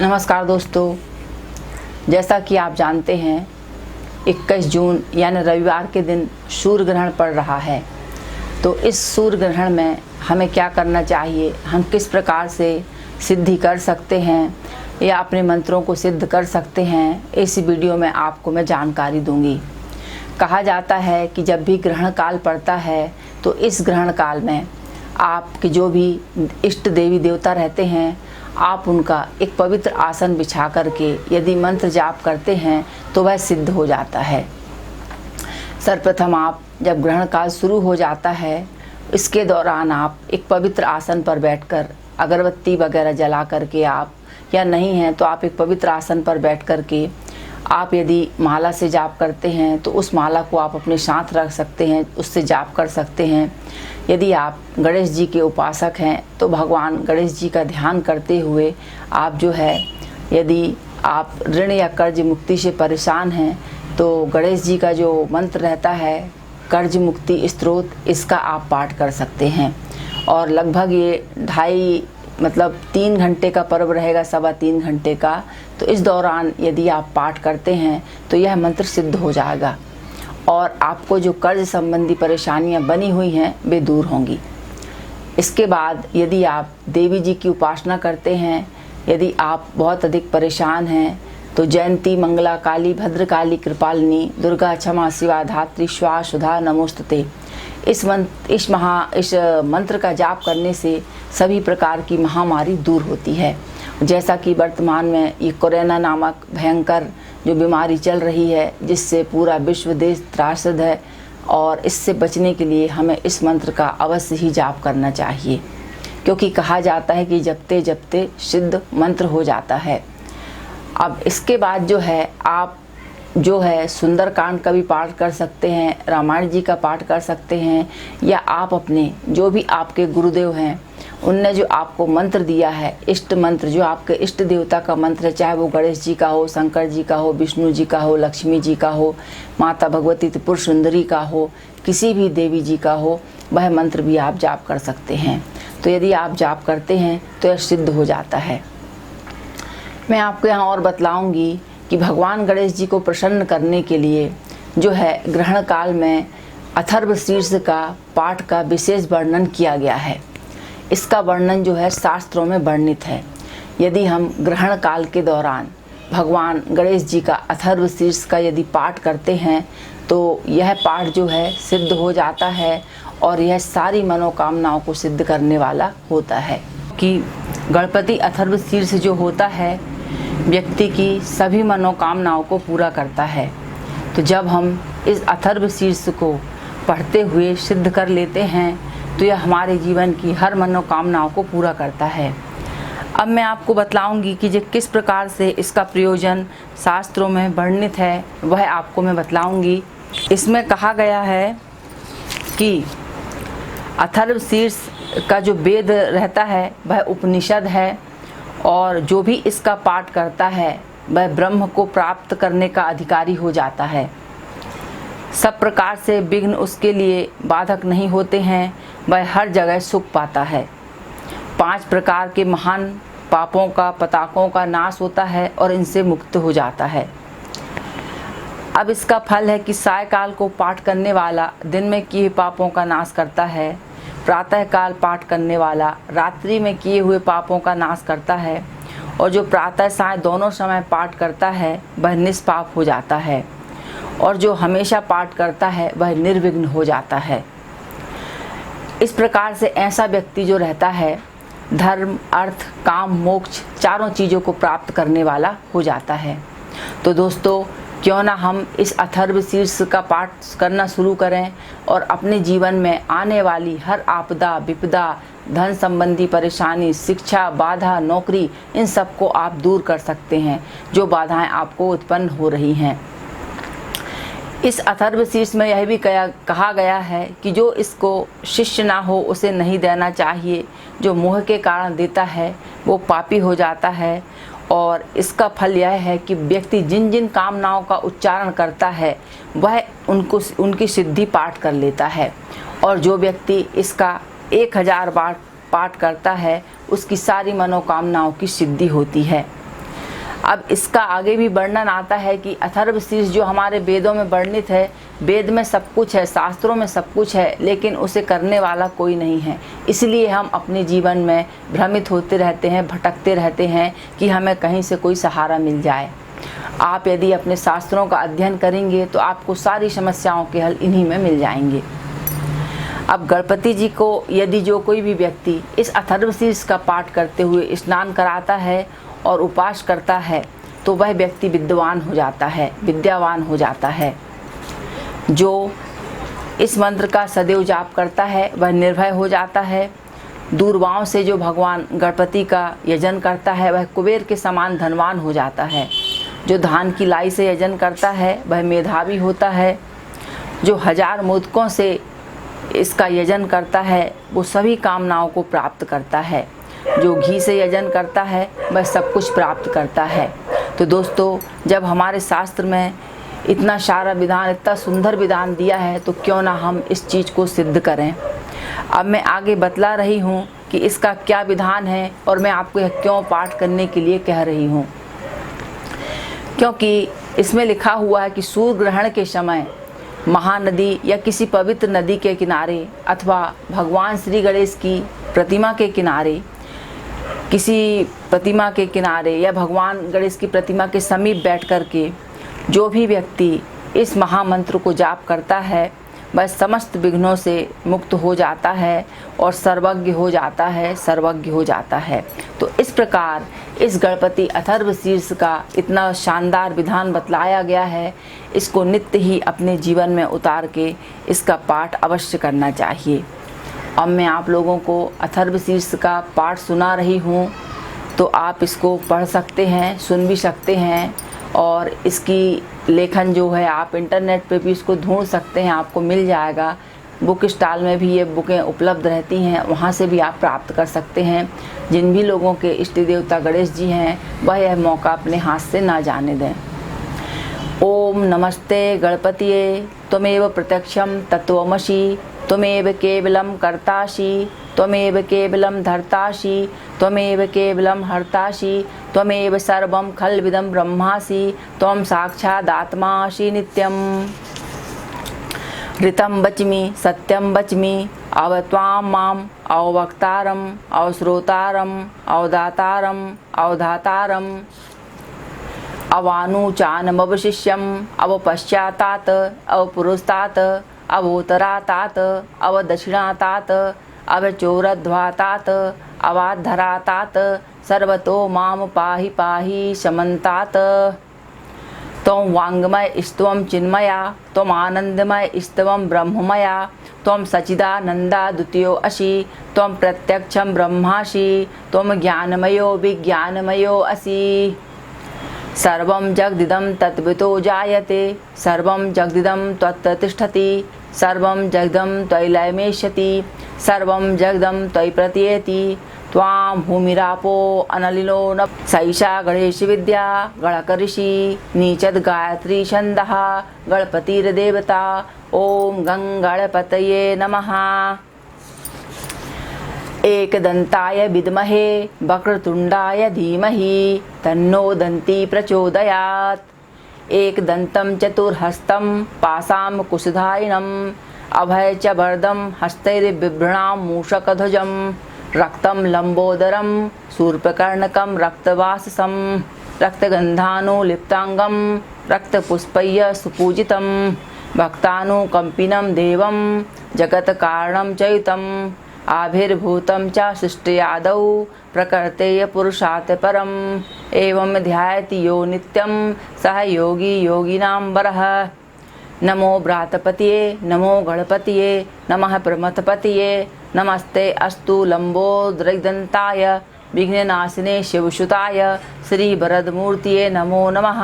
नमस्कार दोस्तों, जैसा कि आप जानते हैं 21 जून यानी रविवार के दिन सूर्य ग्रहण पड़ रहा है। तो इस सूर्य ग्रहण में हमें क्या करना चाहिए, हम किस प्रकार से सिद्धि कर सकते हैं या अपने मंत्रों को सिद्ध कर सकते हैं, इस वीडियो में आपको मैं जानकारी दूंगी। कहा जाता है कि जब भी ग्रहण काल पड़ता है तो इस ग्रहण काल में आपके जो भी इष्ट देवी देवता रहते हैं, आप उनका एक पवित्र आसन बिछा करके यदि मंत्र जाप करते हैं तो वह सिद्ध हो जाता है। सर्वप्रथम आप जब ग्रहण काल शुरू हो जाता है, इसके दौरान आप एक पवित्र आसन पर बैठकर अगरबत्ती वगैरह जला करके आप, या नहीं है तो आप एक पवित्र आसन पर बैठ करके आप यदि माला से जाप करते हैं तो उस माला को आप अपने साथ रख सकते हैं, उससे जाप कर सकते हैं। यदि आप गणेश जी के उपासक हैं तो भगवान गणेश जी का ध्यान करते हुए आप जो है, यदि आप ऋण या कर्ज मुक्ति से परेशान हैं तो गणेश जी का जो मंत्र रहता है कर्ज मुक्ति स्तोत्र, इसका आप पाठ कर सकते हैं। और लगभग ये 3 घंटे का पर्व रहेगा, 3.25 घंटे का। तो इस दौरान यदि आप पाठ करते हैं तो यह मंत्र सिद्ध हो जाएगा और आपको जो कर्ज संबंधी परेशानियां बनी हुई हैं वे दूर होंगी। इसके बाद यदि आप देवी जी की उपासना करते हैं, यदि आप बहुत अधिक परेशान हैं तो जयंती मंगला काली भद्रकाली कृपालिनी दुर्गा क्षमा शिवा धात्री स्वाहा सुधा नमोस्तुते, इस मंत्र का जाप करने से सभी प्रकार की महामारी दूर होती है। जैसा कि वर्तमान में ये कोरोना नामक भयंकर जो बीमारी चल रही है, जिससे पूरा विश्व देश त्रासद है, और इससे बचने के लिए हमें इस मंत्र का अवश्य ही जाप करना चाहिए, क्योंकि कहा जाता है कि जपते जपते सिद्ध मंत्र हो जाता है। अब इसके बाद जो है, आप जो है सुंदरकांड का भी पाठ कर सकते हैं, रामायण जी का पाठ कर सकते हैं, या आप अपने जो भी आपके गुरुदेव हैं उनने जो आपको मंत्र दिया है, इष्ट मंत्र जो आपके इष्ट देवता का मंत्र है, चाहे वो गणेश जी का हो, शंकर जी का हो, विष्णु जी का हो, लक्ष्मी जी का हो, माता भगवती त्रिपुर सुंदरी का हो, किसी भी देवी जी का हो, वह मंत्र भी आप जाप कर सकते हैं। तो यदि आप जाप करते हैं तो यह सिद्ध हो जाता है। मैं आपको यहाँ और बतलाऊँगी कि भगवान गणेश जी को प्रसन्न करने के लिए जो है ग्रहण काल में अथर्व शीर्ष का पाठ का विशेष वर्णन किया गया है। इसका वर्णन जो है शास्त्रों में वर्णित है। यदि हम ग्रहण काल के दौरान भगवान गणेश जी का अथर्व शीर्ष का यदि पाठ करते हैं तो यह पाठ जो है सिद्ध हो जाता है और यह सारी मनोकामनाओं को सिद्ध करने वाला होता है। कि गणपति अथर्व शीर्ष जो होता है व्यक्ति की सभी मनोकामनाओं को पूरा करता है। तो जब हम इस अथर्व शीर्ष को पढ़ते हुए सिद्ध कर लेते हैं तो यह हमारे जीवन की हर मनोकामनाओं को पूरा करता है। अब मैं आपको बतलाऊंगी कि जो किस प्रकार से इसका प्रयोजन शास्त्रों में वर्णित है, वह आपको मैं बतलाऊंगी। इसमें कहा गया है कि अथर्व शीर्ष का जो वेद रहता है वह उपनिषद है, और जो भी इसका पाठ करता है वह ब्रह्म को प्राप्त करने का अधिकारी हो जाता है। सब प्रकार से विघ्न उसके लिए बाधक नहीं होते हैं, वह हर जगह सुख पाता है। 5 प्रकार के महान पापों का पताकों का नाश होता है और इनसे मुक्त हो जाता है। अब इसका फल है कि सायकाल को पाठ करने वाला दिन में किए पापों का नाश करता है, प्रातःकाल पाठ करने वाला रात्रि में किए हुए पापों का नाश करता है, और जो प्रातः साय दोनों समय पाठ करता है वह निष्पाप हो जाता है, और जो हमेशा पाठ करता है वह निर्विघ्न हो जाता है। इस प्रकार से ऐसा व्यक्ति जो रहता है धर्म अर्थ काम मोक्ष चारों चीज़ों को प्राप्त करने वाला हो जाता है। तो दोस्तों, क्यों ना हम इस अथर्व शीर्ष का पाठ करना शुरू करें और अपने जीवन में आने वाली हर आपदा विपदा, धन संबंधी परेशानी, शिक्षा बाधा, नौकरी, इन सब को आप दूर कर सकते हैं जो बाधाएं आपको उत्पन्न हो रही हैं। इस अथर्व शीर्ष में यह भी कहा गया है कि जो इसको शिष्य ना हो उसे नहीं देना चाहिए, जो मोह के कारण देता है वो पापी हो जाता है। और इसका फल यह है कि व्यक्ति जिन जिन कामनाओं का उच्चारण करता है वह उनकी सिद्धि पाठ कर लेता है, और जो व्यक्ति इसका 1000 बार पाठ करता है उसकी सारी मनोकामनाओं की सिद्धि होती है। अब इसका आगे भी वर्णन आता है कि अथर्वशीर्ष जो हमारे वेदों में वर्णित है, वेद में सब कुछ है, शास्त्रों में सब कुछ है, लेकिन उसे करने वाला कोई नहीं है। इसलिए हम अपने जीवन में भ्रमित होते रहते हैं, भटकते रहते हैं कि हमें कहीं से कोई सहारा मिल जाए। आप यदि अपने शास्त्रों का अध्ययन करेंगे तो आपको सारी समस्याओं के हल इन्हीं में मिल जाएंगे। अब गणपति जी को यदि जो कोई भी व्यक्ति इस अथर्वशीर्ष का पाठ करते हुए स्नान कराता है और उपास करता है तो वह व्यक्ति विद्वान हो जाता है, विद्यावान हो जाता है। जो इस मंत्र का सदैव जाप करता है वह निर्भय हो जाता है। दूरबाओं से जो भगवान गणपति का यजन करता है वह कुबेर के समान धनवान हो जाता है। जो धान की लाई से यजन करता है वह मेधावी होता है। जो 1000 मोदकों से इसका यजन करता है वो सभी कामनाओं को प्राप्त करता है। जो घी से यजन करता है वह सब कुछ प्राप्त करता है। तो दोस्तों, जब हमारे शास्त्र में इतना सारा विधान, इतना सुंदर विधान दिया है तो क्यों ना हम इस चीज़ को सिद्ध करें। अब मैं आगे बतला रही हूँ कि इसका क्या विधान है और मैं आपको यह क्यों पाठ करने के लिए कह रही हूँ। क्योंकि इसमें लिखा हुआ है कि सूर्य ग्रहण के समय महानदी या किसी पवित्र नदी के किनारे अथवा भगवान श्री गणेश की प्रतिमा के किनारे, किसी प्रतिमा के किनारे या भगवान गणेश की प्रतिमा के समीप बैठ कर के जो भी व्यक्ति इस महामंत्र को जाप करता है वह समस्त विघ्नों से मुक्त हो जाता है और सर्वज्ञ हो जाता है, सर्वज्ञ हो जाता है। तो इस प्रकार इस गणपति अथर्वशीर्ष का इतना शानदार विधान बतलाया गया है। इसको नित्य ही अपने जीवन में उतार के इसका पाठ अवश्य करना चाहिए। अब मैं आप लोगों को अथर्वशीर्ष का पाठ सुना रही हूँ, तो आप इसको पढ़ सकते हैं, सुन भी सकते हैं। और इसकी लेखन जो है आप इंटरनेट पे भी इसको ढूंढ सकते हैं, आपको मिल जाएगा। बुक स्टॉल में भी ये बुकें उपलब्ध रहती हैं, वहाँ से भी आप प्राप्त कर सकते हैं। जिन भी लोगों के इष्ट देवता गणेश जी हैं वह यह मौका अपने हाथ से ना जाने दें। ओम नमस्ते गणपतिये त्वमेव प्रत्यक्षं तत्त्वमसि त्वमेव केवलं कर्तासि त्वमेव केवलं धर्तासि त्वमेव केवलं हर्तासि त्वमेव सर्वं खल्विदं ब्रह्मासि त्वं साक्षादात्मासि नित्यम्। ऋतं वच्मि सत्यं वच्मि अवत्वां माम् अवक्तारम् अवश्रोतारम् अवदातारम् अवधातारम् अवानुचानमवशिष्यम् अवपश्चातात् अवपुरस्तात् अवोत्तरातात् अवदक्षिणातात् अवचोरध्वातात् अवाद्धरातात् सर्वतो माम पाहि पाहि समन्तात्। त्वं वाङ्मय स्तवं चिन्मया त्वम् आनन्दमय स्तवं ब्रह्ममया त्वं सच्चिदानन्दा द्वितीयो असि त्वं प्रत्यक्षं ब्रह्मासि त्वं ज्ञानमयो विज्ञानमयो असि। सर्वं जगदिदं तत्त्वतो जायते सर्वं जगदिदं त्वत्त तिष्ठति सर्वं जगदं त्वयि लयमेष्यति सर्वं जगदं त्वयि प्रतीयेति। त्वां भूमिरापो अनलिलो न सैषा गणेश विद्या गणकऋषि नीचद गायत्री छन्दः गणपतिर्देवता। ओम गं गणपतये नमः। एकदन्ताय विद्महे वक्रतुण्डाय धीमहि तन्नो दन्ती प्रचोदयात्। एकदन्तं चतुर्हस्तं पाशां कुशधारिणम् अभय च वरदं हस्तैर्बिभ्रणां मूषकध्वजं रक्तं लम्बोदरं शूर्पकर्णकं रक्तवाससं रक्तगन्धानुलिप्ताङ्गं रक्तपुष्पैः सुपूजितं भक्तानुकम्पिनं देवं जगत्कारणं चयुतम् आविर्भूतं च सृष्टियादौ प्रकृतेय पुरुषात् परम् एवं ध्यायति यो नित्यं सह योगी योगिनां वरः। नमो भ्रातपतये नमो गणपतये नमः प्रमथपतये नमस्ते अस्तु लंबोदरदंताय विघ्ननाशिने शिवसुताय श्री वरदमूर्तिये नमो नमः।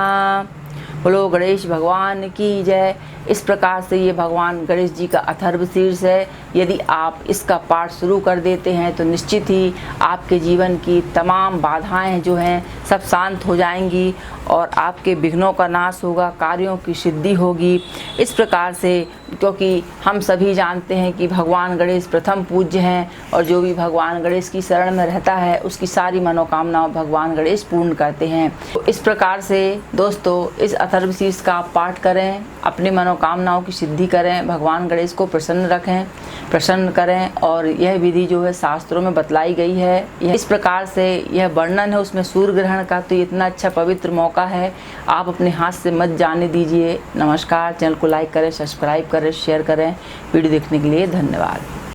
बोलो गणेश भगवान की जय। इस प्रकार से ये भगवान गणेश जी का अथर्वशीर्ष है। यदि आप इसका पाठ शुरू कर देते हैं तो निश्चित ही आपके जीवन की तमाम बाधाएं जो हैं सब शांत हो जाएंगी और आपके विघ्नों का नाश होगा, कार्यों की सिद्धि होगी। इस प्रकार से क्योंकि हम सभी जानते हैं कि भगवान गणेश प्रथम पूज्य हैं और जो भी भगवान गणेश की शरण में रहता है उसकी सारी मनोकामनाओं भगवान गणेश पूर्ण करते हैं। तो इस प्रकार से दोस्तों इस अथर्वशीर्ष का आप पाठ करें, अपनी मनोकामनाओं की सिद्धि करें, भगवान गणेश को प्रसन्न करें। और यह विधि जो है शास्त्रों में बतलाई गई है। इस प्रकार से यह वर्णन है उसमें सूर्य ग्रहण का। तो इतना अच्छा पवित्र मौका है, आप अपने हाथ से मत जाने दीजिए। नमस्कार, चैनल को लाइक करें, सब्सक्राइब करें, शेयर करें। वीडियो देखने के लिए धन्यवाद।